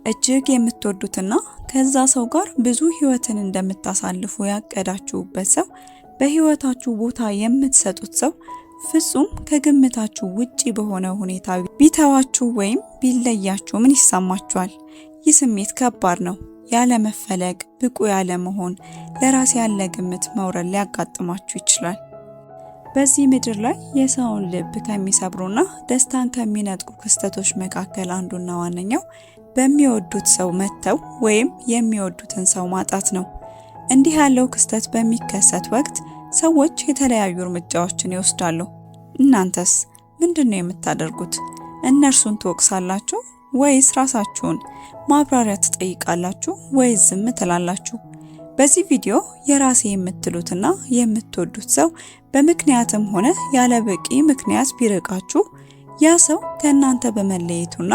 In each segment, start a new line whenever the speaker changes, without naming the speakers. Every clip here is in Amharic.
እጅግ የምትወዱትና ከዛ ሰው ጋር ብዙ ህይወትን እንደምታሳልፉ ያቀዳችሁበት ሰው በህይወታችሁ ቦታ የምትሰጡት ሰው ፍጹም ከግምታችሁ ውጪ በሆነ ሁኔታ ቢተዋችሁ ወይም ቢለያችሁ ምን ይሰማችኋል? ይህ ስሜት ከባድ ነው። ያለ መፈለግ፣ ብቁ ያለ መሆን፣ ለራስ ያለ ግምት መውረድ ሊያጋጥማችሁ ይችላል። በዚህ ምድር ላይ የሰውን ልብ ከሚሰብሩና ደስታን ከሚነጥቁ ክስተቶች መካከል አንዱና ዋነኛው በሚወዱት ሰው መተው ወይም የሚወዱትን ሰው ማጣት ነው። እንዲህ ያለው ክስተት በሚከሰት ወቅት ሰዎች የተለያዩ እርምጃዎችን ይወስዳሉ። እናንተስ ምንድነው የምታደርጉት? እነርሱን ትወቅሳላችሁ ወይስ ራሳችሁን ማብራሪያ ትጠይቃላችሁ ወይስ ዝም ትላላችሁ? በዚህ ቪዲዮ የራሴ የምትሉትና የምትወዱት ሰው በምክንያትም ሆነ ያለ በቂ ምክንያት ቢርቃችሁ ያ ሰው ከእናንተ በመለየቱና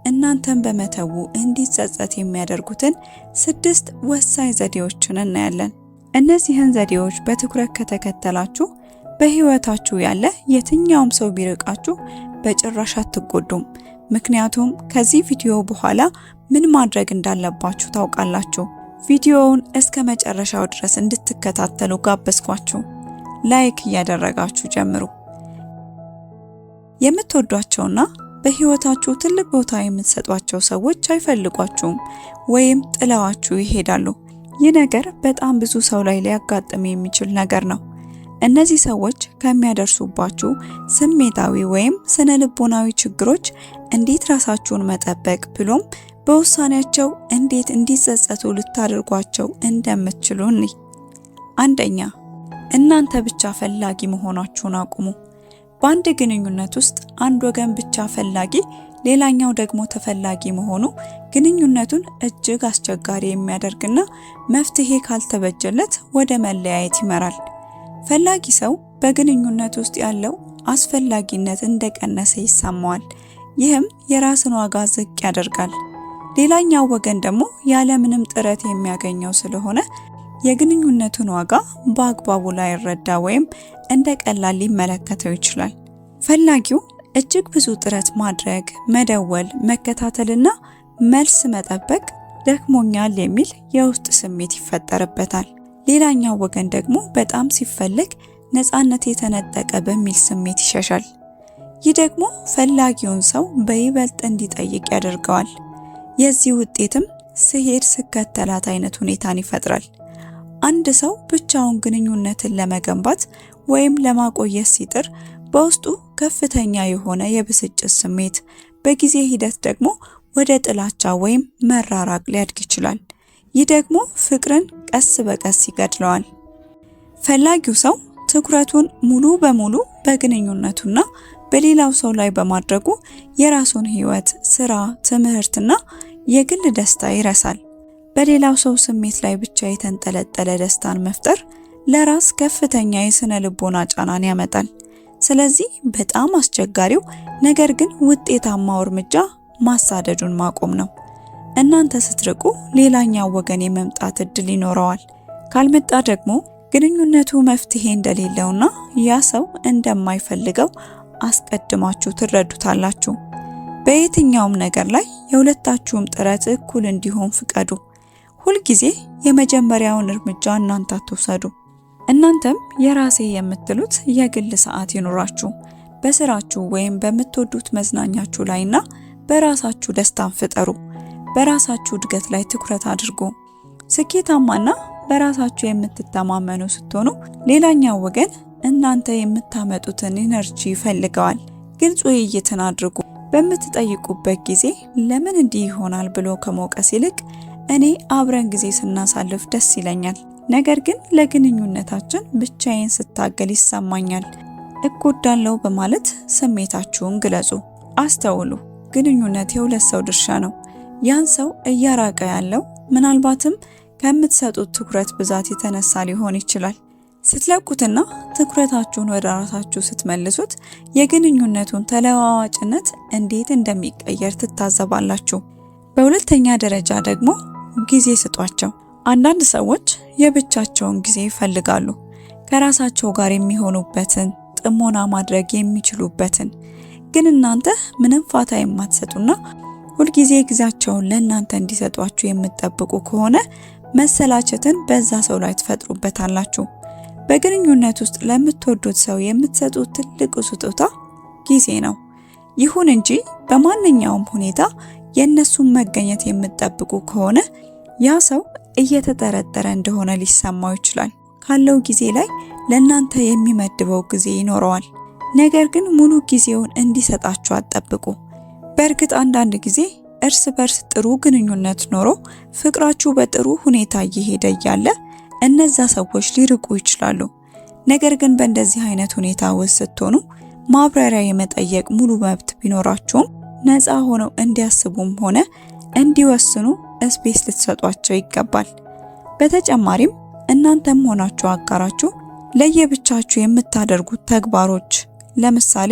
እናንተን በመተው እንዲጸጸት የሚያደርጉትን 6 ወሳኝ ዘዴዎችን እናያለን። እነዚህን ዘዴዎች በትኩረት ከተከተላችሁ በህይወታችሁ ያለ የትኛውም ሰው ቢርቃችሁ በጭራሽ አትጎዱም። ምክንያቱም ከዚህ ቪዲዮ በኋላ ምን ማድረግ እንዳለባችሁ ታውቃላችሁ። ቪዲዮውን እስከ መጨረሻው ድረስ እንድትከታተሉ ጋበዝኳችሁ። ላይክ እያደረጋችሁ ጀምሩ። የምትወዷቸውና በህይወታችሁ ትልቅ ቦታ የምትሰጧቸው ሰዎች አይፈልጓችሁም ወይም ጥለዋችሁ ይሄዳሉ። ይህ ነገር በጣም ብዙ ሰው ላይ ሊያጋጥም የሚችል ነገር ነው። እነዚህ ሰዎች ከሚያደርሱባችሁ ስሜታዊ ወይም ስነ ልቦናዊ ችግሮች እንዴት ራሳችሁን መጠበቅ ብሎም በውሳኔያቸው እንዴት እንዲጸጸቱ ልታደርጓቸው እንደምትችሉ እንይ። አንደኛ፣ እናንተ ብቻ ፈላጊ መሆናችሁን አቁሙ። በአንድ ግንኙነት ውስጥ አንድ ወገን ብቻ ፈላጊ፣ ሌላኛው ደግሞ ተፈላጊ መሆኑ ግንኙነቱን እጅግ አስቸጋሪ የሚያደርግና መፍትሄ ካልተበጀለት ወደ መለያየት ይመራል። ፈላጊ ሰው በግንኙነት ውስጥ ያለው አስፈላጊነት እንደቀነሰ ይሰማዋል። ይህም የራስን ዋጋ ዝቅ ያደርጋል። ሌላኛው ወገን ደግሞ ያለምንም ጥረት የሚያገኘው ስለሆነ የግንኙነቱን ዋጋ በአግባቡ ላይረዳ ወይም እንደ ቀላል ሊመለከተው ይችላል። ፈላጊው እጅግ ብዙ ጥረት ማድረግ፣ መደወል፣ መከታተልና መልስ መጠበቅ ደክሞኛል የሚል የውስጥ ስሜት ይፈጠርበታል። ሌላኛው ወገን ደግሞ በጣም ሲፈልግ ነፃነት የተነጠቀ በሚል ስሜት ይሸሻል። ይህ ደግሞ ፈላጊውን ሰው በይበልጥ እንዲጠይቅ ያደርገዋል። የዚህ ውጤትም ስሄድ ስከተላት አይነት ሁኔታን ይፈጥራል። አንድ ሰው ብቻውን ግንኙነትን ለመገንባት ወይም ለማቆየት ሲጥር በውስጡ ከፍተኛ የሆነ የብስጭት ስሜት፣ በጊዜ ሂደት ደግሞ ወደ ጥላቻ ወይም መራራቅ ሊያድግ ይችላል። ይህ ደግሞ ፍቅርን ቀስ በቀስ ይገድለዋል። ፈላጊው ሰው ትኩረቱን ሙሉ በሙሉ በግንኙነቱና በሌላው ሰው ላይ በማድረጉ የራሱን ህይወት፣ ስራ፣ ትምህርትና የግል ደስታ ይረሳል። በሌላው ሰው ስሜት ላይ ብቻ የተንጠለጠለ ደስታን መፍጠር ለራስ ከፍተኛ የስነ ልቦና ጫናን ያመጣል። ስለዚህ በጣም አስቸጋሪው ነገር ግን ውጤታማው እርምጃ ማሳደዱን ማቆም ነው። እናንተ ስትርቁ ሌላኛው ወገን የመምጣት እድል ይኖረዋል። ካልመጣ ደግሞ ግንኙነቱ መፍትሄ እንደሌለውና ያ ሰው እንደማይፈልገው አስቀድማችሁ ትረዱታላችሁ። በየትኛውም ነገር ላይ የሁለታችሁም ጥረት እኩል እንዲሆን ፍቀዱ። ሁልጊዜ የመጀመሪያውን እርምጃ እናንተ አትውሰዱ። እናንተም የራሴ የምትሉት የግል ሰዓት ይኖራችሁ። በስራችሁ ወይም በምትወዱት መዝናኛችሁ ላይና በራሳችሁ ደስታን ፍጠሩ። በራሳችሁ እድገት ላይ ትኩረት አድርጉ። ስኬታማና በራሳችሁ የምትተማመኑ ስትሆኑ ሌላኛው ወገን እናንተ የምታመጡትን ኢነርጂ ይፈልገዋል። ግልጽ ውይይትን አድርጉ። በምትጠይቁበት ጊዜ ለምን እንዲህ ይሆናል ብሎ ከመውቀስ ይልቅ እኔ አብረን ጊዜ ስናሳልፍ ደስ ይለኛል፣ ነገር ግን ለግንኙነታችን ብቻዬን ስታገል ይሰማኛል፣ እጎዳለሁ በማለት ስሜታችሁን ግለጹ። አስተውሉ፣ ግንኙነት የሁለት ሰው ድርሻ ነው። ያን ሰው እያራቀ ያለው ምናልባትም ከምትሰጡት ትኩረት ብዛት የተነሳ ሊሆን ይችላል። ስትለቁትና ትኩረታችሁን ወደ ራሳችሁ ስትመልሱት የግንኙነቱን ተለዋዋጭነት እንዴት እንደሚቀየር ትታዘባላችሁ። በሁለተኛ ደረጃ ደግሞ ጊዜ ስጧቸው። አንዳንድ ሰዎች የብቻቸውን ጊዜ ይፈልጋሉ። ከራሳቸው ጋር የሚሆኑበትን፣ ጥሞና ማድረግ የሚችሉበትን። ግን እናንተ ምንም ፋታ የማትሰጡና ሁልጊዜ ጊዜያቸውን ለእናንተ እንዲሰጧችሁ የምትጠብቁ ከሆነ መሰላቸትን በዛ ሰው ላይ ትፈጥሩበታላችሁ። በግንኙነት ውስጥ ለምትወዱት ሰው የምትሰጡት ትልቁ ስጦታ ጊዜ ነው። ይሁን እንጂ በማንኛውም ሁኔታ የእነሱን መገኘት የምትጠብቁ ከሆነ ያ ሰው እየተጠረጠረ እንደሆነ ሊሰማው ይችላል። ካለው ጊዜ ላይ ለእናንተ የሚመድበው ጊዜ ይኖረዋል። ነገር ግን ሙሉ ጊዜውን እንዲሰጣችሁ አትጠብቁ። በእርግጥ አንዳንድ ጊዜ እርስ በርስ ጥሩ ግንኙነት ኖሮ ፍቅራችሁ በጥሩ ሁኔታ እየሄደ እያለ እነዛ ሰዎች ሊርቁ ይችላሉ። ነገር ግን በእንደዚህ አይነት ሁኔታ ውስጥ ስትሆኑ ማብራሪያ የመጠየቅ ሙሉ መብት ቢኖራችሁም ነፃ ሆነው እንዲያስቡም ሆነ እንዲወስኑ ስፔስ ልትሰጧቸው ይገባል። በተጨማሪም እናንተም ሆናችሁ አጋራችሁ ለየብቻችሁ የምታደርጉት ተግባሮች ለምሳሌ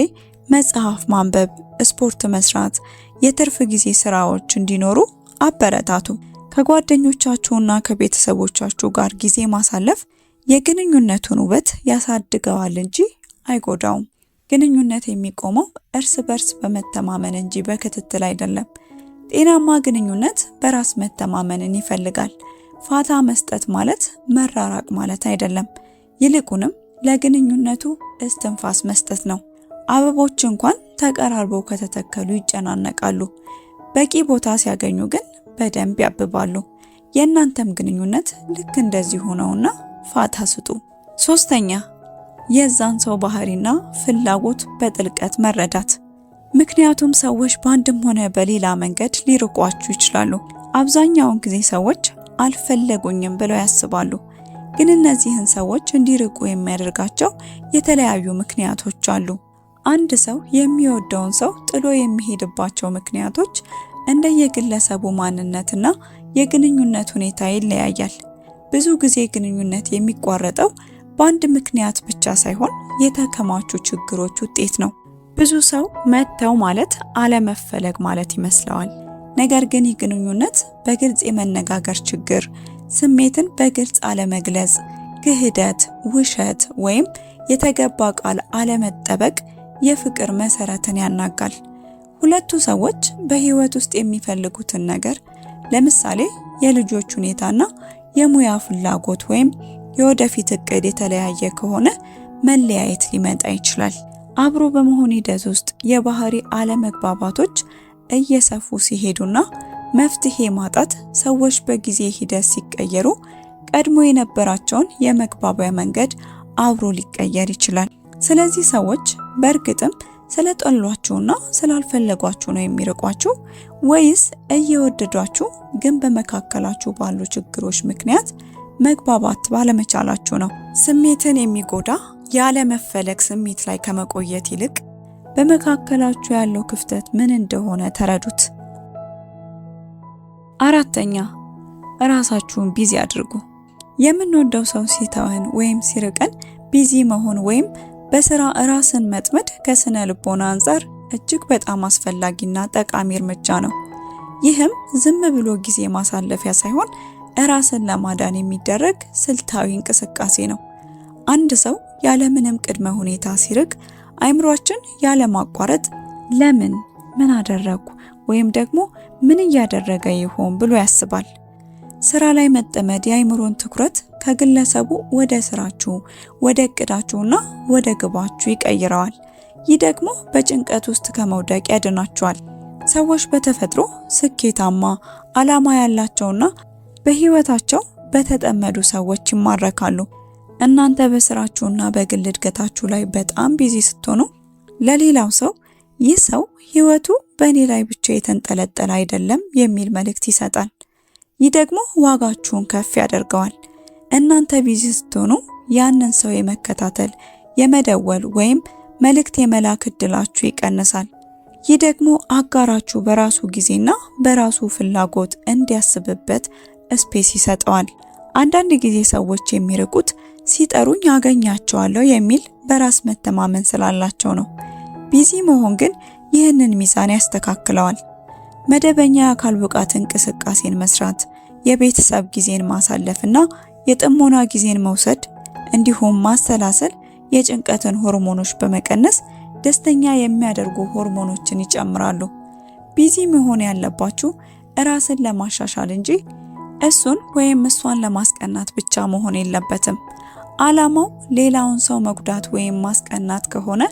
መጽሐፍ ማንበብ፣ ስፖርት መስራት፣ የትርፍ ጊዜ ስራዎች እንዲኖሩ አበረታቱ። ከጓደኞቻችሁና ከቤተሰቦቻችሁ ጋር ጊዜ ማሳለፍ የግንኙነቱን ውበት ያሳድገዋል እንጂ አይጎዳውም። ግንኙነት የሚቆመው እርስ በርስ በመተማመን እንጂ በክትትል አይደለም። ጤናማ ግንኙነት በራስ መተማመንን ይፈልጋል። ፋታ መስጠት ማለት መራራቅ ማለት አይደለም። ይልቁንም ለግንኙነቱ እስትንፋስ መስጠት ነው። አበቦች እንኳን ተቀራርበው ከተተከሉ ይጨናነቃሉ። በቂ ቦታ ሲያገኙ ግን በደንብ ያብባሉ። የእናንተም ግንኙነት ልክ እንደዚህ ሆነውና ፋታ ስጡ። ሶስተኛ፣ የዛን ሰው ባህሪና ፍላጎት በጥልቀት መረዳት። ምክንያቱም ሰዎች በአንድም ሆነ በሌላ መንገድ ሊርቋችሁ ይችላሉ። አብዛኛውን ጊዜ ሰዎች አልፈለጉኝም ብለው ያስባሉ። ግን እነዚህን ሰዎች እንዲርቁ የሚያደርጋቸው የተለያዩ ምክንያቶች አሉ። አንድ ሰው የሚወደውን ሰው ጥሎ የሚሄድባቸው ምክንያቶች እንደየግለሰቡ ማንነትና የግንኙነት ሁኔታ ይለያያል። ብዙ ጊዜ ግንኙነት የሚቋረጠው በአንድ ምክንያት ብቻ ሳይሆን የተከማቹ ችግሮች ውጤት ነው። ብዙ ሰው መተው ማለት አለመፈለግ ማለት ይመስለዋል። ነገር ግን ይህ ግንኙነት በግልጽ የመነጋገር ችግር፣ ስሜትን በግልጽ አለመግለጽ፣ ክህደት፣ ውሸት ወይም የተገባ ቃል አለመጠበቅ የፍቅር መሰረትን ያናጋል። ሁለቱ ሰዎች በህይወት ውስጥ የሚፈልጉትን ነገር ለምሳሌ የልጆች ሁኔታና የሙያ ፍላጎት ወይም የወደፊት እቅድ የተለያየ ከሆነ መለያየት ሊመጣ ይችላል። አብሮ በመሆን ሂደት ውስጥ የባህሪ አለመግባባቶች እየሰፉ ሲሄዱና መፍትሄ ማጣት ሰዎች በጊዜ ሂደት ሲቀየሩ ቀድሞ የነበራቸውን የመግባቢያ መንገድ አብሮ ሊቀየር ይችላል። ስለዚህ ሰዎች በእርግጥም ስለጠሏችሁና ስላልፈለጓችሁ ነው የሚርቋችሁ ወይስ እየወደዷችሁ ግን በመካከላችሁ ባሉ ችግሮች ምክንያት መግባባት ባለመቻላችሁ ነው? ስሜትን የሚጎዳ ያለመፈለግ ስሜት ላይ ከመቆየት ይልቅ በመካከላችሁ ያለው ክፍተት ምን እንደሆነ ተረዱት። አራተኛ፣ ራሳችሁን ቢዚ አድርጉ። የምንወደው ሰው ሲተወን ወይም ሲርቀን ቢዚ መሆን ወይም በስራ ራስን መጥመድ ከስነ ልቦና አንጻር እጅግ በጣም አስፈላጊና ጠቃሚ እርምጃ ነው። ይህም ዝም ብሎ ጊዜ ማሳለፊያ ሳይሆን ራስን ለማዳን የሚደረግ ስልታዊ እንቅስቃሴ ነው። አንድ ሰው ያለምንም ቅድመ ሁኔታ ሲርቅ አይምሯችን ያለማቋረጥ ለምን፣ ምን አደረግኩ ወይም ደግሞ ምን እያደረገ ይሆን ብሎ ያስባል። ስራ ላይ መጠመድ የአይምሮን ትኩረት ከግለሰቡ ወደ ስራችሁ፣ ወደ እቅዳችሁና ወደ ግባችሁ ይቀይረዋል። ይህ ደግሞ በጭንቀት ውስጥ ከመውደቅ ያድናችኋል። ሰዎች በተፈጥሮ ስኬታማ፣ ዓላማ ያላቸውና በህይወታቸው በተጠመዱ ሰዎች ይማረካሉ። እናንተ በስራችሁና በግል እድገታችሁ ላይ በጣም ቢዚ ስትሆኑ ለሌላው ሰው ይህ ሰው ህይወቱ በእኔ ላይ ብቻ የተንጠለጠለ አይደለም የሚል መልእክት ይሰጣል። ይህ ደግሞ ዋጋችሁን ከፍ ያደርገዋል። እናንተ ቢዚ ስትሆኑ ያንን ሰው የመከታተል፣ የመደወል ወይም መልእክት የመላክ እድላችሁ ይቀንሳል። ይህ ደግሞ አጋራችሁ በራሱ ጊዜና በራሱ ፍላጎት እንዲያስብበት ስፔስ ይሰጠዋል። አንዳንድ ጊዜ ሰዎች የሚርቁት ሲጠሩኝ አገኛቸዋለሁ የሚል በራስ መተማመን ስላላቸው ነው። ቢዚ መሆን ግን ይህንን ሚዛን ያስተካክለዋል። መደበኛ የአካል ብቃት እንቅስቃሴን መስራት፣ የቤተሰብ ጊዜን ማሳለፍና የጥሞና ጊዜን መውሰድ እንዲሁም ማሰላሰል የጭንቀትን ሆርሞኖች በመቀነስ ደስተኛ የሚያደርጉ ሆርሞኖችን ይጨምራሉ። ቢዚ መሆን ያለባችሁ ራስን ለማሻሻል እንጂ እሱን ወይም እሷን ለማስቀናት ብቻ መሆን የለበትም። ዓላማው ሌላውን ሰው መጉዳት ወይም ማስቀናት ከሆነ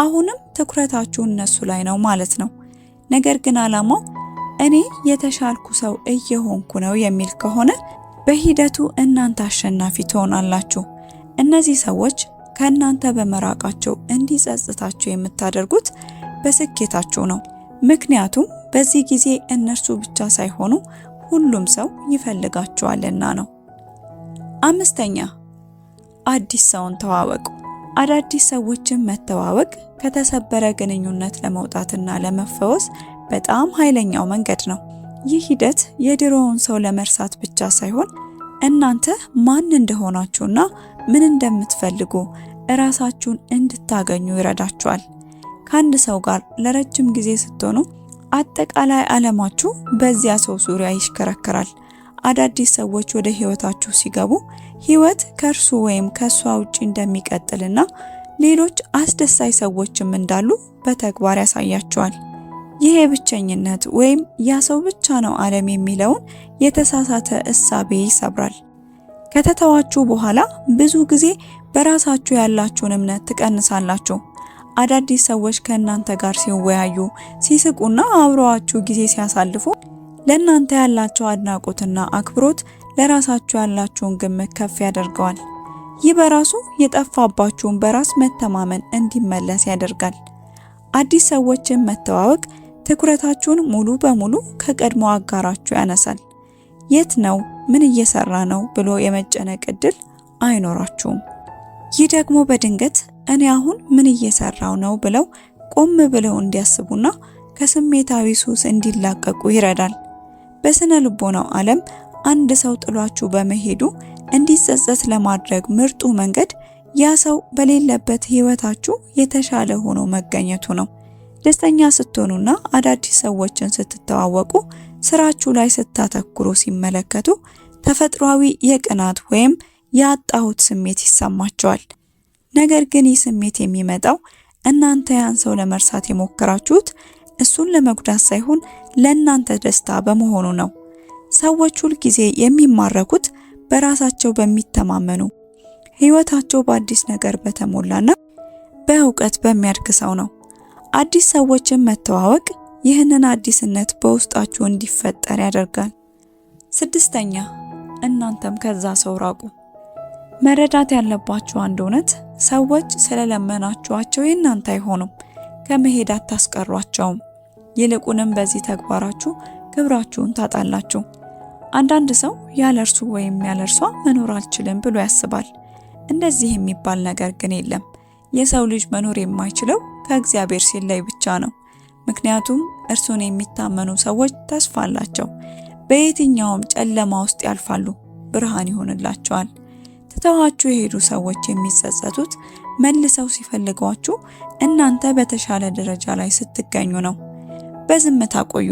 አሁንም ትኩረታችሁ እነሱ ላይ ነው ማለት ነው። ነገር ግን ዓላማው እኔ የተሻልኩ ሰው እየሆንኩ ነው የሚል ከሆነ በሂደቱ እናንተ አሸናፊ ትሆናላችሁ። እነዚህ ሰዎች ከእናንተ በመራቃቸው እንዲጸጽታችሁ የምታደርጉት በስኬታችሁ ነው። ምክንያቱም በዚህ ጊዜ እነርሱ ብቻ ሳይሆኑ ሁሉም ሰው ይፈልጋችኋልና ነው። 5ኛ አዲስ ሰውን ተዋወቁ። አዳዲስ ሰዎችን መተዋወቅ ከተሰበረ ግንኙነት ለመውጣትና ለመፈወስ በጣም ኃይለኛው መንገድ ነው። ይህ ሂደት የድሮውን ሰው ለመርሳት ብቻ ሳይሆን እናንተ ማን እንደሆናችሁና ምን እንደምትፈልጉ እራሳችሁን እንድታገኙ ይረዳችኋል። ከአንድ ሰው ጋር ለረጅም ጊዜ ስትሆኑ አጠቃላይ ዓለማችሁ በዚያ ሰው ዙሪያ ይሽከረከራል። አዳዲስ ሰዎች ወደ ህይወታችሁ ሲገቡ ህይወት ከእርሱ ወይም ከሷ ውጪ እንደሚቀጥልና ሌሎች አስደሳች ሰዎችም እንዳሉ በተግባር ያሳያችኋል። ይሄ ብቸኝነት ወይም ያ ሰው ብቻ ነው ዓለም የሚለውን የተሳሳተ እሳቤ ይሰብራል። ከተተዋችሁ በኋላ ብዙ ጊዜ በራሳችሁ ያላችሁን እምነት ትቀንሳላችሁ። አዳዲስ ሰዎች ከእናንተ ጋር ሲወያዩ፣ ሲስቁና አብረዋችሁ ጊዜ ሲያሳልፉ ለእናንተ ያላቸው አድናቆትና አክብሮት ለራሳችሁ ያላችሁን ግምት ከፍ ያደርገዋል። ይህ በራሱ የጠፋባችሁን በራስ መተማመን እንዲመለስ ያደርጋል። አዲስ ሰዎችን መተዋወቅ ትኩረታችሁን ሙሉ በሙሉ ከቀድሞ አጋራችሁ ያነሳል። የት ነው? ምን እየሰራ ነው? ብሎ የመጨነቅ እድል አይኖራችሁም። ይህ ደግሞ በድንገት እኔ አሁን ምን እየሰራው ነው ብለው ቆም ብለው እንዲያስቡና ከስሜታዊ ሱስ እንዲላቀቁ ይረዳል። በስነ ልቦናው ዓለም አንድ ሰው ጥሏችሁ በመሄዱ እንዲጸጸት ለማድረግ ምርጡ መንገድ ያ ሰው በሌለበት ህይወታችሁ የተሻለ ሆኖ መገኘቱ ነው። ደስተኛ ስትሆኑና አዳዲስ ሰዎችን ስትተዋወቁ ስራችሁ ላይ ስታተኩሩ ሲመለከቱ ተፈጥሯዊ የቅናት ወይም ያጣሁት ስሜት ይሰማቸዋል። ነገር ግን ይህ ስሜት የሚመጣው እናንተ ያን ሰው ለመርሳት የሞከራችሁት እሱን ለመጉዳት ሳይሆን ለእናንተ ደስታ በመሆኑ ነው። ሰዎች ሁል ጊዜ የሚማረኩት በራሳቸው በሚተማመኑ ህይወታቸው በአዲስ ነገር በተሞላና በእውቀት በሚያድግ ሰው ነው። አዲስ ሰዎችን መተዋወቅ ይህንን አዲስነት በውስጣችሁ እንዲፈጠር ያደርጋል። 6ኛ እናንተም ከዛ ሰው ራቁ። መረዳት ያለባችሁ አንድ እውነት ሰዎች ስለለመናችኋቸው የእናንተ አይሆኑም። ከመሄድ አታስቀሯቸውም። ይልቁንም በዚህ ተግባራችሁ ክብራችሁን ታጣላችሁ። አንዳንድ ሰው ያለ እርሱ ወይም ያለ እርሷ መኖር አልችልም ብሎ ያስባል። እንደዚህ የሚባል ነገር ግን የለም። የሰው ልጅ መኖር የማይችለው ከእግዚአብሔር ሲለይ ብቻ ነው። ምክንያቱም እርሱን የሚታመኑ ሰዎች ተስፋ አላቸው። በየትኛውም ጨለማ ውስጥ ያልፋሉ፣ ብርሃን ይሆንላቸዋል። ትተዋችሁ የሄዱ ሰዎች የሚጸጸቱት መልሰው ሲፈልጓችሁ እናንተ በተሻለ ደረጃ ላይ ስትገኙ ነው። በዝምታ ቆዩ።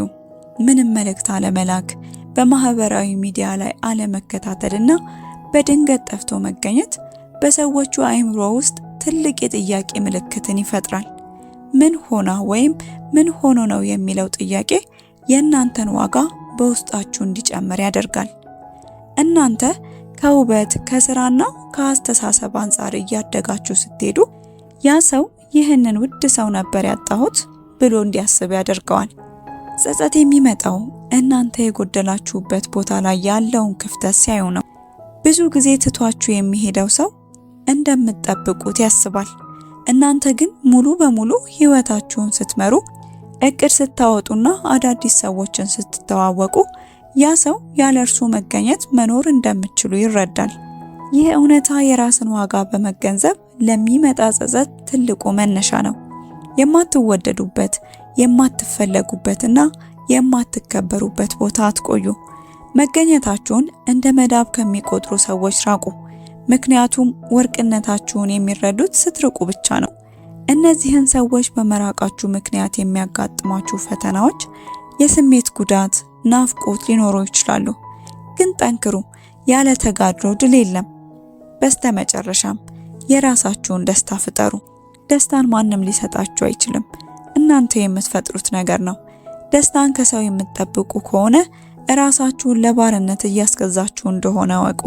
ምንም መልእክት አለመላክ፣ በማህበራዊ ሚዲያ ላይ አለመከታተልና በድንገት ጠፍቶ መገኘት በሰዎቹ አእምሮ ውስጥ ትልቅ የጥያቄ ምልክትን ይፈጥራል። ምን ሆና ወይም ምን ሆኖ ነው የሚለው ጥያቄ የእናንተን ዋጋ በውስጣችሁ እንዲጨምር ያደርጋል። እናንተ ከውበት ከስራና ከአስተሳሰብ አንጻር እያደጋችሁ ስትሄዱ ያ ሰው ይህንን ውድ ሰው ነበር ያጣሁት ብሎ እንዲያስብ ያደርገዋል። ጸጸት የሚመጣው እናንተ የጎደላችሁበት ቦታ ላይ ያለውን ክፍተት ሲያዩ ነው። ብዙ ጊዜ ትቷችሁ የሚሄደው ሰው እንደምትጠብቁት ያስባል። እናንተ ግን ሙሉ በሙሉ ህይወታችሁን ስትመሩ፣ እቅድ ስታወጡና አዳዲስ ሰዎችን ስትተዋወቁ ያ ሰው ያለ እርሱ መገኘት መኖር እንደምትችሉ ይረዳል። ይህ እውነታ የራስን ዋጋ በመገንዘብ ለሚመጣ ጸጸት ትልቁ መነሻ ነው። የማትወደዱበት፣ የማትፈለጉበትና የማትከበሩበት ቦታ አትቆዩ። መገኘታችሁን እንደ መዳብ ከሚቆጥሩ ሰዎች ራቁ። ምክንያቱም ወርቅነታችሁን የሚረዱት ስትርቁ ብቻ ነው። እነዚህን ሰዎች በመራቃችሁ ምክንያት የሚያጋጥሟችሁ ፈተናዎች፣ የስሜት ጉዳት፣ ናፍቆት ሊኖሩ ይችላሉ። ግን ጠንክሩ። ያለ ተጋድሎ ድል የለም። በስተመጨረሻም የራሳችሁን ደስታ ፍጠሩ። ደስታን ማንም ሊሰጣችሁ አይችልም። እናንተ የምትፈጥሩት ነገር ነው። ደስታን ከሰው የምትጠብቁ ከሆነ ራሳችሁን ለባርነት እያስገዛችሁ እንደሆነ ወቁ።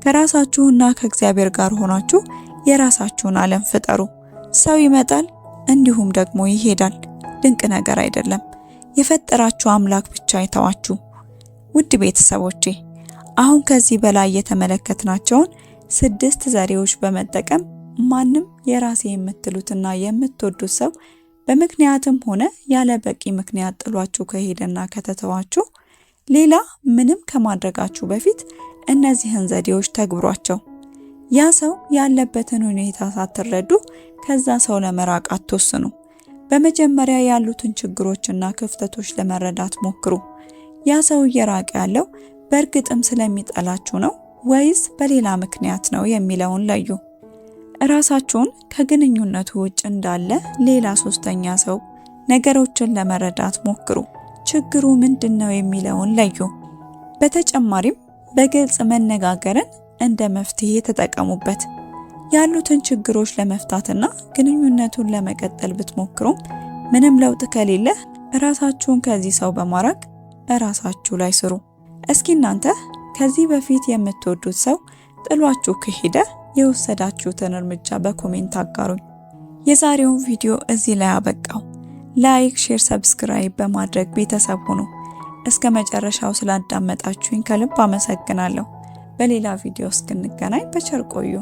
ከራሳችሁና ከእግዚአብሔር ጋር ሆናችሁ የራሳችሁን ዓለም ፍጠሩ። ሰው ይመጣል እንዲሁም ደግሞ ይሄዳል። ድንቅ ነገር አይደለም? የፈጠራችሁ አምላክ ብቻ ይተዋችሁ። ውድ ቤተሰቦቼ አሁን ከዚህ በላይ የተመለከትናቸውን 6 ዘዴዎች በመጠቀም ማንም የራሴ የምትሉትና የምትወዱት ሰው በምክንያትም ሆነ ያለ በቂ ምክንያት ጥሏችሁ ከሄደና ከተተዋችሁ ሌላ ምንም ከማድረጋችሁ በፊት እነዚህን ዘዴዎች ተግብሯቸው። ያ ሰው ያለበትን ሁኔታ ሳትረዱ ከዛ ሰው ለመራቅ አትወስኑ። በመጀመሪያ ያሉትን ችግሮችና ክፍተቶች ለመረዳት ሞክሩ። ያ ሰው እየራቀ ያለው በእርግጥም ስለሚጠላችሁ ነው ወይስ በሌላ ምክንያት ነው የሚለውን ለዩ። ራሳችሁን ከግንኙነቱ ውጭ እንዳለ ሌላ ሶስተኛ ሰው ነገሮችን ለመረዳት ሞክሩ። ችግሩ ምንድነው የሚለውን ለዩ። በተጨማሪም በግልጽ መነጋገርን እንደ መፍትሄ ተጠቀሙበት። ያሉትን ችግሮች ለመፍታትና ግንኙነቱን ለመቀጠል ብትሞክሩም ምንም ለውጥ ከሌለ ራሳችሁን ከዚህ ሰው በማራቅ ራሳችሁ ላይ ስሩ። እስኪ እናንተ ከዚህ በፊት የምትወዱት ሰው ጥሏችሁ ከሄደ የወሰዳችሁትን እርምጃ በኮሜንት አጋሩኝ። የዛሬውን ቪዲዮ እዚህ ላይ አበቃው። ላይክ፣ ሼር፣ ሰብስክራይብ በማድረግ ቤተሰብ ሁኑ። እስከ መጨረሻው ስላዳመጣችሁኝ ከልብ አመሰግናለሁ። በሌላ ቪዲዮ እስክንገናኝ በቸር ቆዩ።